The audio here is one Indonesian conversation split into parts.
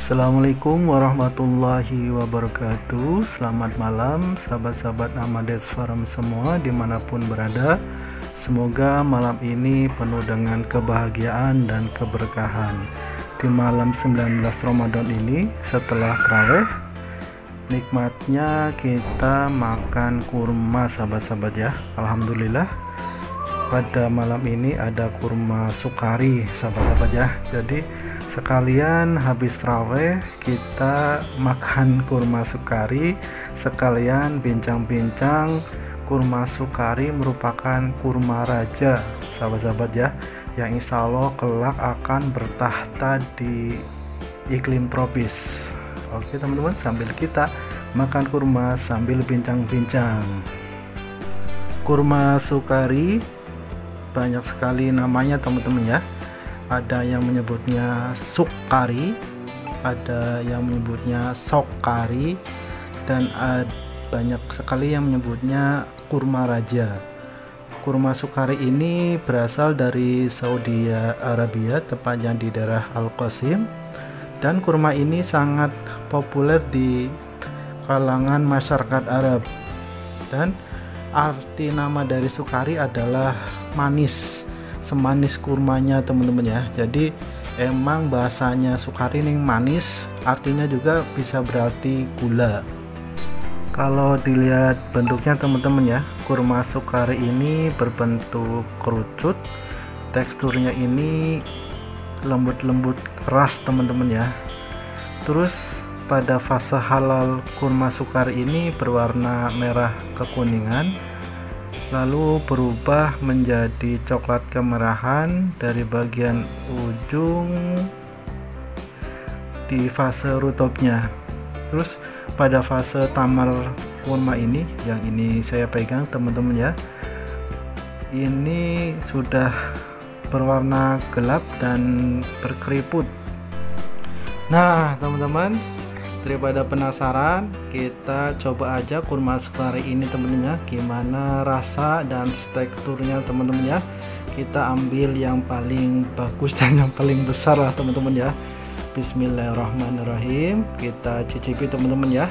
Assalamualaikum warahmatullahi wabarakatuh. Selamat malam sahabat-sahabat Amades Farm semua dimanapun berada. Semoga malam ini penuh dengan kebahagiaan dan keberkahan. Di malam 19 Ramadan ini setelah tarawih, nikmatnya kita makan kurma sahabat-sahabat ya. Alhamdulillah pada malam ini ada kurma sukari sahabat-sahabat ya. Jadi sekalian habis tarawih kita makan kurma sukari, sekalian bincang-bincang. Kurma sukari merupakan kurma raja sahabat-sahabat ya, yang insya Allah kelak akan bertahta di iklim tropis. Oke teman-teman, sambil kita makan kurma sambil bincang-bincang. Kurma sukari banyak sekali namanya teman-teman ya. Ada yang menyebutnya sukari, ada yang menyebutnya sokari, dan banyak sekali yang menyebutnya kurma raja. Kurma sukari ini berasal dari Saudi Arabia, tepatnya di daerah Al-Qasim, dan kurma ini sangat populer di kalangan masyarakat Arab. Dan arti nama dari sukari adalah manis, semanis kurmanya teman-teman ya. Jadi emang bahasanya sukari ini manis, artinya juga bisa berarti gula. Kalau dilihat bentuknya teman-teman ya, kurma sukari ini berbentuk kerucut, teksturnya ini lembut-lembut keras teman-teman ya. Terus pada fase halal kurma sukari ini berwarna merah kekuningan, lalu berubah menjadi coklat kemerahan dari bagian ujung di fase rutopnya. Terus pada fase tamar kurma ini, yang ini saya pegang teman-teman ya, ini sudah berwarna gelap dan berkeriput. Nah teman-teman, daripada penasaran, kita coba aja kurma sukari ini teman-teman ya, gimana rasa dan teksturnya teman-teman ya. Kita ambil yang paling bagus dan yang paling besar lah teman-teman ya. Bismillahirrahmanirrahim, kita cicipi teman-teman ya.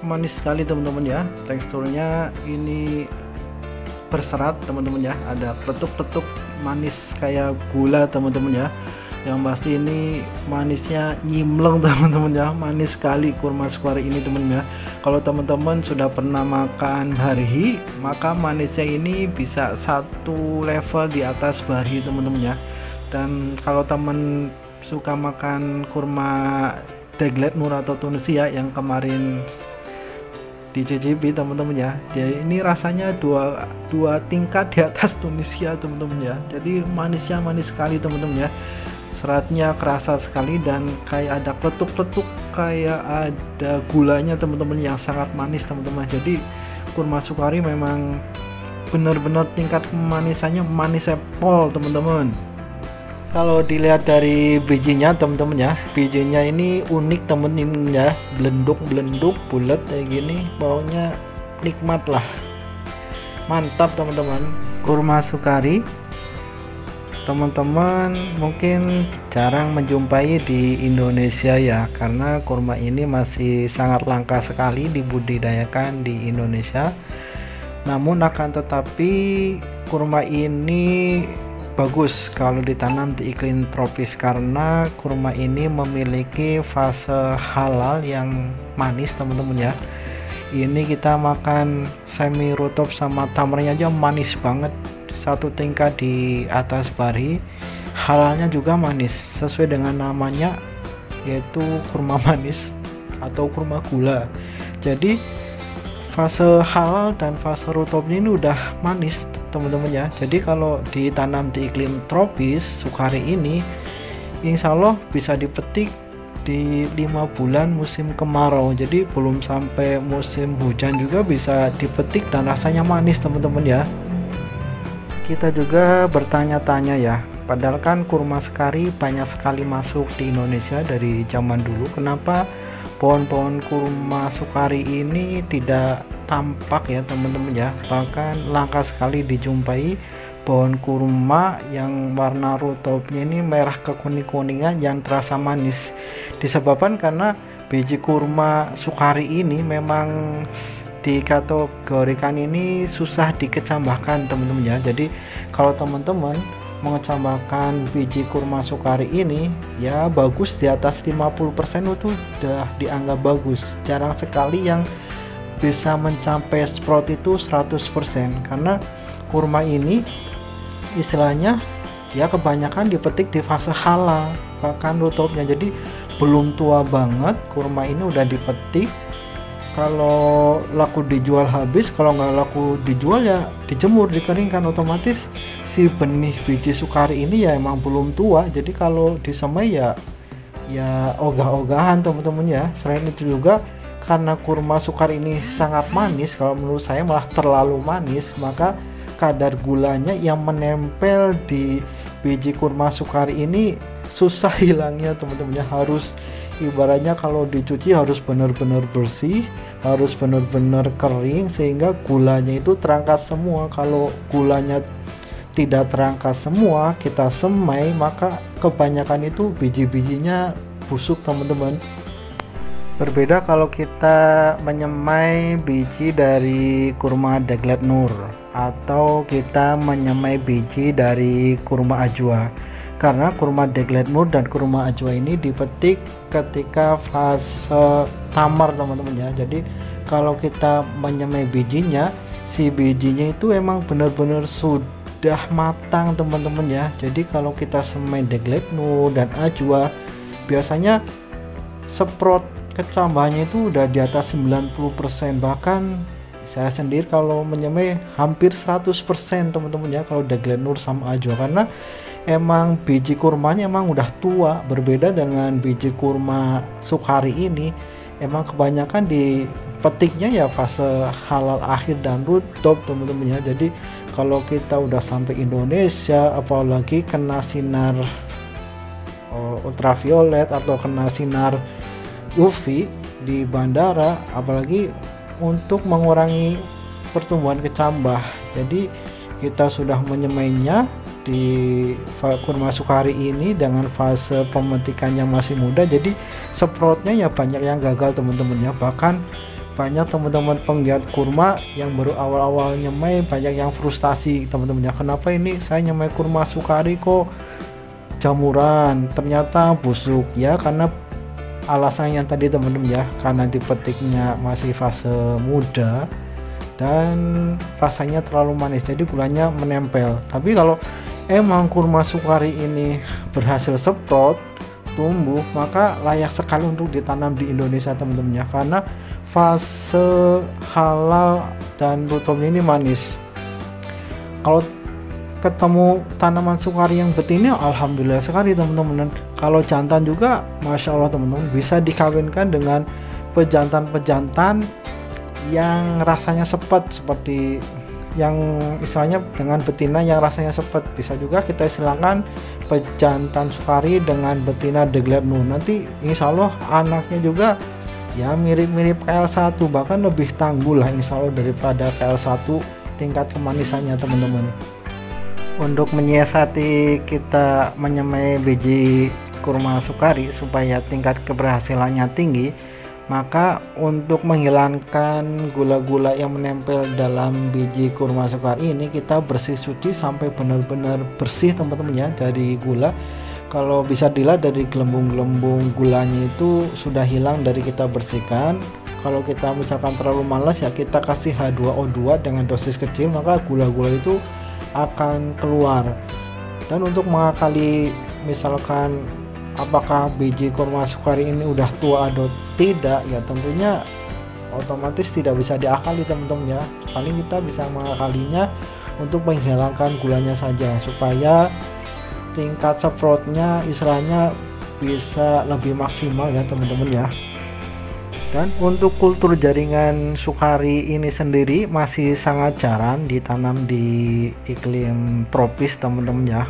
Manis sekali teman-teman ya, teksturnya ini berserat teman-teman ya, ada peletuk-peletuk manis kayak gula teman-teman ya. Yang pasti ini manisnya nyimleng teman-teman ya, manis sekali kurma sukari ini teman-teman ya. Kalau teman-teman sudah pernah makan barihi, maka manisnya ini bisa satu level di atas barihi teman-teman ya. Dan kalau teman suka makan kurma Deglet Nur atau Tunisia yang kemarin dicicipi teman-teman ya, jadi ini rasanya dua tingkat di atas Tunisia teman-teman ya. Jadi manisnya manis sekali teman-teman ya, seratnya kerasa sekali dan kayak ada kletuk-kletuk, kayak ada gulanya teman-teman yang sangat manis teman-teman. Jadi kurma sukari memang benar-benar tingkat kemanisannya manis pol teman-teman. Kalau dilihat dari bijinya teman-teman ya, bijinya ini unik teman-teman ya, belenduk-belenduk bulat kayak gini, baunya nikmat lah, mantap teman-teman. Kurma sukari teman-teman mungkin jarang menjumpai di Indonesia ya, karena kurma ini masih sangat langka sekali dibudidayakan di Indonesia. Namun akan tetapi kurma ini bagus kalau ditanam di iklim tropis, karena kurma ini memiliki fase halal yang manis teman-teman ya. Ini kita makan semi rutop sama tamarnya aja manis banget, satu tingkat di atas bari. Halalnya juga manis sesuai dengan namanya, yaitu kurma manis atau kurma gula. Jadi fase halal dan fase rutopnya ini udah manis teman-teman ya. Jadi kalau ditanam di iklim tropis, sukari ini insya Allah bisa dipetik di 5 bulan musim kemarau. Jadi belum sampai musim hujan juga bisa dipetik dan rasanya manis teman-teman ya. Kita juga bertanya-tanya ya, padahal kan kurma sukari banyak sekali masuk di Indonesia dari zaman dulu, kenapa pohon-pohon kurma sukari ini tidak tampak ya teman-teman ya, bahkan langka sekali dijumpai pohon kurma yang warna rutopnya ini merah ke kuning-kuningan yang terasa manis, disebabkan karena biji kurma Sukari ini memang dikategorikan ini susah dikecambahkan teman-teman ya. Jadi kalau teman-teman mengecambahkan biji kurma Sukari ini ya bagus di atas 50% itu udah dianggap bagus. Jarang sekali yang bisa mencapai sprout itu 100%, karena kurma ini istilahnya ya kebanyakan dipetik di fase halal, bahkan rutopnya, jadi belum tua banget kurma ini udah dipetik. Kalau laku dijual habis, kalau nggak laku dijual ya dijemur, dikeringkan. Otomatis si benih biji Sukari ini ya emang belum tua, jadi kalau disemai ya ogah-ogahan teman-teman ya. Selain itu juga karena kurma Sukari ini sangat manis, kalau menurut saya malah terlalu manis, maka kadar gulanya yang menempel di biji kurma Sukari ini susah hilangnya teman-teman ya. Harus ibaratnya kalau dicuci harus benar-benar bersih, harus benar-benar kering sehingga gulanya itu terangkat semua. Kalau gulanya tidak terangkat semua, kita semai, maka kebanyakan itu biji-bijinya busuk teman-teman. Berbeda kalau kita menyemai biji dari kurma Deglet Nur atau kita menyemai biji dari kurma Ajwa. Karena kurma Deglet Nur dan kurma Ajwa ini dipetik ketika fase tamar teman-teman ya. Jadi kalau kita menyemai bijinya, si bijinya itu emang benar-benar sudah matang teman-teman ya. Jadi kalau kita semai Deglet Nur dan Ajwa, biasanya sprout kecambahannya itu udah di atas 90%, bahkan saya sendiri kalau menyemai hampir 100% teman-teman ya kalau Deglet Nur sama Ajwa, karena emang biji kurmanya emang udah tua. Berbeda dengan biji kurma Sukari ini, emang kebanyakan dipetiknya ya fase halal akhir dan rutop teman-teman ya. Jadi kalau kita udah sampai Indonesia, apalagi kena sinar ultraviolet atau kena sinar UV di bandara, apalagi untuk mengurangi pertumbuhan kecambah, jadi kita sudah menyemainya di kurma Sukari ini dengan fase pemetikan yang masih muda, jadi sproutnya ya banyak yang gagal teman-teman ya. Bahkan banyak teman-teman penggiat kurma yang baru awal-awal nyemai banyak yang frustasi teman-teman ya. Kenapa ini saya nyemai kurma Sukari kok jamuran, ternyata busuk ya, karena alasan yang tadi teman-teman ya, karena dipetiknya masih fase muda dan rasanya terlalu manis, jadi gulanya menempel. Tapi kalau emang kurma Sukari ini berhasil sprout tumbuh, maka layak sekali untuk ditanam di Indonesia teman-teman ya, karena fase halal dan rutopnya ini manis. Kalau ketemu tanaman Sukari yang betina, alhamdulillah sekali teman-teman. Kalau jantan juga masya Allah teman-teman, bisa dikawinkan dengan pejantan-pejantan yang rasanya sepet, seperti yang istilahnya dengan betina yang rasanya sepet. Bisa juga kita istilahkan pejantan Sukari dengan betina Deglet Nur. Nanti insya Allah anaknya juga ya mirip-mirip KL1, bahkan lebih tangguh lah insya Allah daripada KL1 tingkat kemanisannya teman-teman. Untuk menyiasati kita menyemai biji kurma Sukari supaya tingkat keberhasilannya tinggi, maka untuk menghilangkan gula-gula yang menempel dalam biji kurma Sukari ini, kita bersih suci sampai benar-benar bersih teman-teman ya dari gula. Kalau bisa dilihat dari gelembung-gelembung gulanya itu sudah hilang dari kita bersihkan. Kalau kita misalkan terlalu malas ya kita kasih H2O2 dengan dosis kecil, maka gula-gula itu akan keluar. Dan untuk mengakali misalkan apakah biji kurma Sukari ini udah tua atau tidak, ya tentunya otomatis tidak bisa diakali teman-teman ya. Paling kita bisa mengakalinya untuk menghilangkan gulanya saja, supaya tingkat sproutnya istilahnya bisa lebih maksimal ya teman-teman ya. Dan untuk kultur jaringan Sukari ini sendiri masih sangat jarang ditanam di iklim tropis teman-teman ya,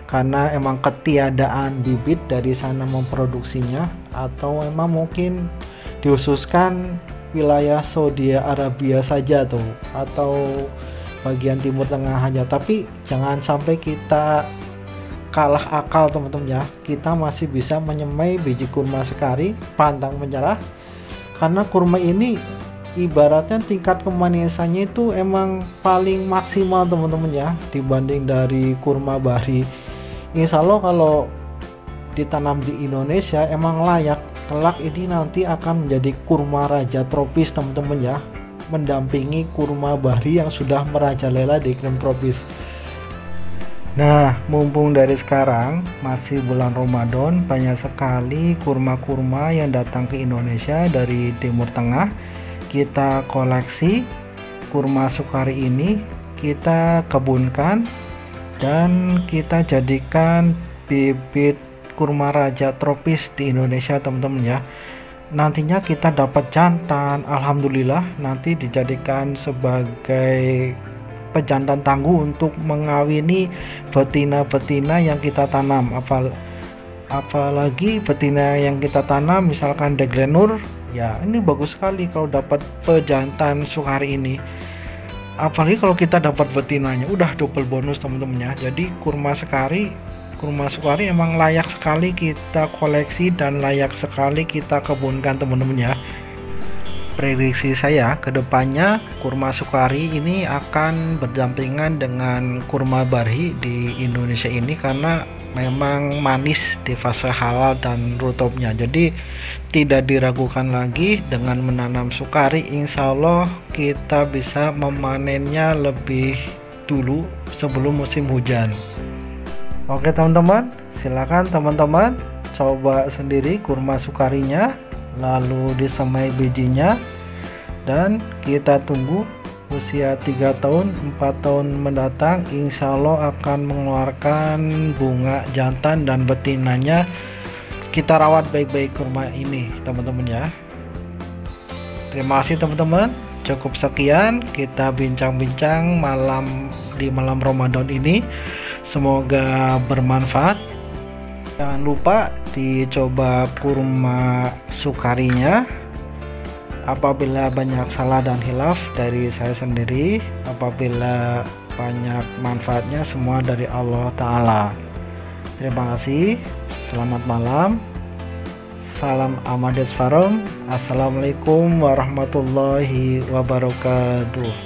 karena emang ketiadaan bibit dari sana memproduksinya, atau emang mungkin dikhususkan wilayah Saudi Arabia saja tuh, atau bagian Timur Tengah aja, tapi jangan sampai kita kalah akal teman-teman ya. Kita masih bisa menyemai biji kurma sekari pantang menyerah, karena kurma ini ibaratnya tingkat kemanisannya itu emang paling maksimal teman-teman ya, dibanding dari kurma bari. Insya Allah kalau ditanam di Indonesia emang layak, kelak ini nanti akan menjadi kurma raja tropis teman-teman ya, mendampingi kurma bari yang sudah merajalela di iklim tropis. Nah, mumpung dari sekarang masih bulan Ramadan, banyak sekali kurma-kurma yang datang ke Indonesia dari Timur Tengah. Kita koleksi kurma sukari ini, kita kebunkan dan kita jadikan bibit kurma raja tropis di Indonesia teman-teman ya. Nantinya kita dapat jantan, alhamdulillah nanti dijadikan sebagai pejantan tangguh untuk mengawini betina-betina yang kita tanam. Apalagi betina yang kita tanam misalkan deglenur ya, ini bagus sekali kalau dapat pejantan sukari ini. Apalagi kalau kita dapat betinanya, udah double bonus teman-teman ya. Jadi kurma sukari emang layak sekali kita koleksi dan layak sekali kita kebunkan teman-teman ya. Prediksi saya kedepannya kurma sukari ini akan berdampingan dengan kurma bari di Indonesia ini, karena memang manis di fase halal dan rutubnya. Jadi tidak diragukan lagi dengan menanam sukari, insya Allah kita bisa memanennya lebih dulu sebelum musim hujan. Oke teman-teman, silakan teman-teman coba sendiri kurma sukarinya, lalu disemai bijinya, dan kita tunggu usia 3 tahun 4 tahun mendatang, insya Allah akan mengeluarkan bunga jantan dan betinanya. Kita rawat baik-baik kurma ini teman-teman ya. Terima kasih teman-teman, cukup sekian kita bincang-bincang di malam Ramadan ini, semoga bermanfaat. Jangan lupa dicoba kurma sukarinya. Apabila banyak salah dan hilaf dari saya sendiri, apabila banyak manfaatnya semua dari Allah Ta'ala. Terima kasih, selamat malam, salam Amades Farom, assalamualaikum warahmatullahi wabarakatuh.